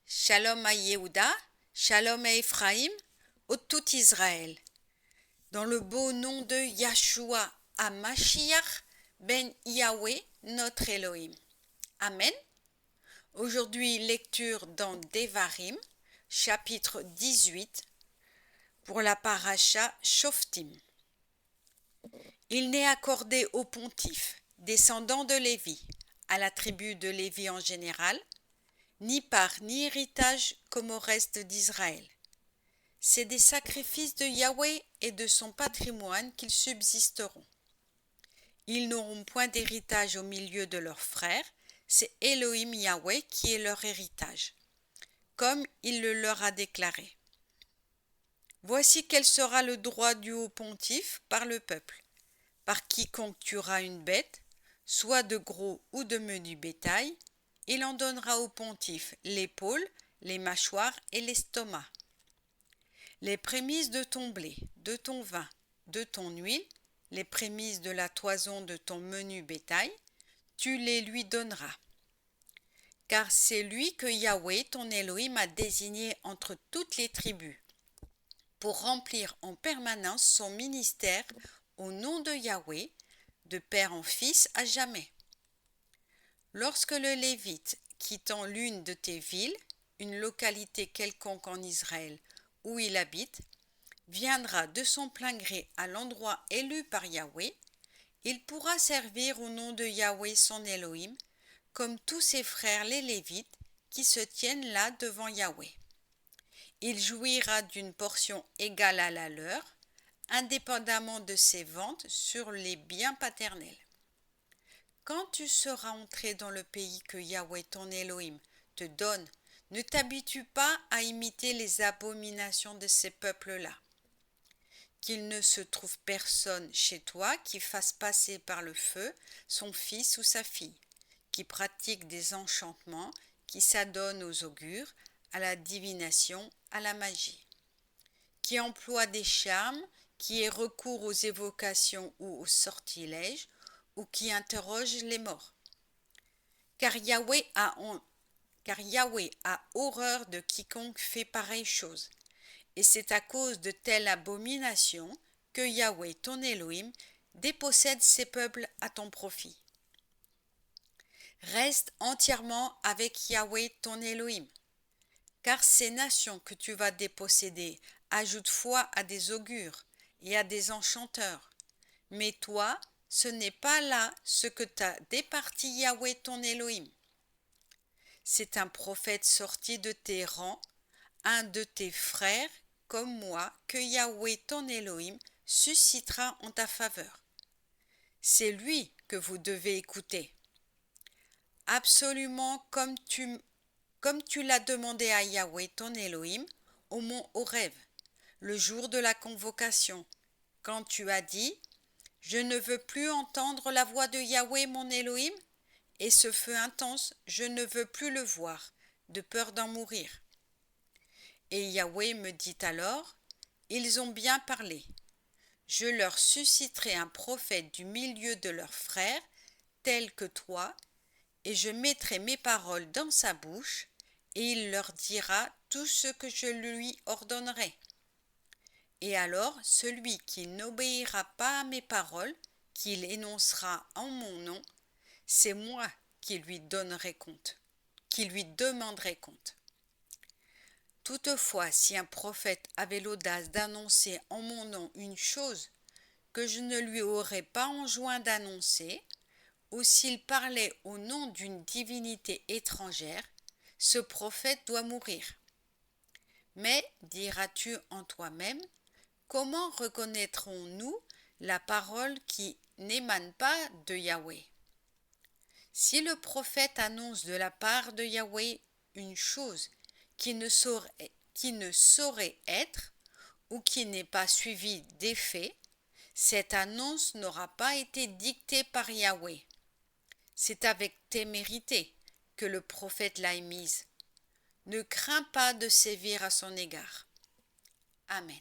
Shalom à Yehuda, Shalom à Ephraïm, au tout Israël. Dans le beau nom de Yahshua HaMashiach, ben Yahweh, notre Elohim. Amen. Aujourd'hui, lecture dans Devarim, chapitre 18, pour la paracha Shoftim. Il n'est accordé au pontife, descendant de Lévi, à la tribu de Lévi en général, ni part ni héritage comme au reste d'Israël. C'est des sacrifices de Yahweh et de son patrimoine qu'ils subsisteront. Ils n'auront point d'héritage au milieu de leurs frères, c'est Elohim Yahweh qui est leur héritage, comme il le leur a déclaré. Voici quel sera le droit du haut pontife par le peuple. Par quiconque tuera une bête, soit de gros ou de menu bétail, il en donnera au pontife l'épaule, les mâchoires et l'estomac. Les prémices de ton blé, de ton vin, de ton huile, les prémices de la toison de ton menu bétail, tu les lui donneras. Car c'est lui que Yahweh, ton Elohim, a désigné entre toutes les tribus, pour remplir en permanence son ministère au nom de Yahweh, de père en fils à jamais. Lorsque le Lévite, quittant l'une de tes villes, une localité quelconque en Israël où il habite, viendra de son plein gré à l'endroit élu par Yahweh, il pourra servir au nom de Yahweh son Elohim, comme tous ses frères les Lévites qui se tiennent là devant Yahweh. Il jouira d'une portion égale à la leur, indépendamment de ses ventes sur les biens paternels. Quand tu seras entré dans le pays que Yahweh ton Elohim te donne, ne t'habitue pas à imiter les abominations de ces peuples-là. Qu'il ne se trouve personne chez toi qui fasse passer par le feu son fils ou sa fille, qui pratique des enchantements, qui s'adonne aux augures, à la divination, à la magie, qui emploie des charmes, qui ait recours aux évocations ou aux sortilèges, ou qui interroge les morts. Car Yahweh a horreur de quiconque fait pareille chose, et c'est à cause de telle abomination que Yahweh ton Elohim dépossède ces peuples à ton profit. Reste entièrement avec Yahweh ton Elohim, car ces nations que tu vas déposséder ajoutent foi à des augures et à des enchanteurs. Mais toi, ce n'est pas là ce que t'a départi Yahweh ton Elohim. C'est un prophète sorti de tes rangs, un de tes frères, comme moi, que Yahweh ton Elohim suscitera en ta faveur. C'est lui que vous devez écouter. Absolument comme tu l'as demandé à Yahweh ton Elohim au mont Horeb, le jour de la convocation, quand tu as dit « Je ne veux plus entendre la voix de Yahweh mon Elohim, et ce feu intense, je ne veux plus le voir, de peur d'en mourir. » Et Yahweh me dit alors « Ils ont bien parlé. Je leur susciterai un prophète du milieu de leurs frères, tel que toi, et je mettrai mes paroles dans sa bouche, et il leur dira tout ce que je lui ordonnerai. Et alors, celui qui n'obéira pas à mes paroles, qu'il énoncera en mon nom, c'est moi qui lui donnerai compte, qui lui demanderai compte. Toutefois, si un prophète avait l'audace d'annoncer en mon nom une chose que je ne lui aurais pas enjoint d'annoncer, ou s'il parlait au nom d'une divinité étrangère, ce prophète doit mourir. Mais, diras-tu en toi-même, comment reconnaîtrons-nous la parole qui n'émane pas de Yahweh? Si le prophète annonce de la part de Yahweh une chose qui ne saurait être ou qui n'est pas suivie d'effet, cette annonce n'aura pas été dictée par Yahweh. C'est avec témérité que le prophète l'a émise. Ne crains pas de sévir à son égard. Amen.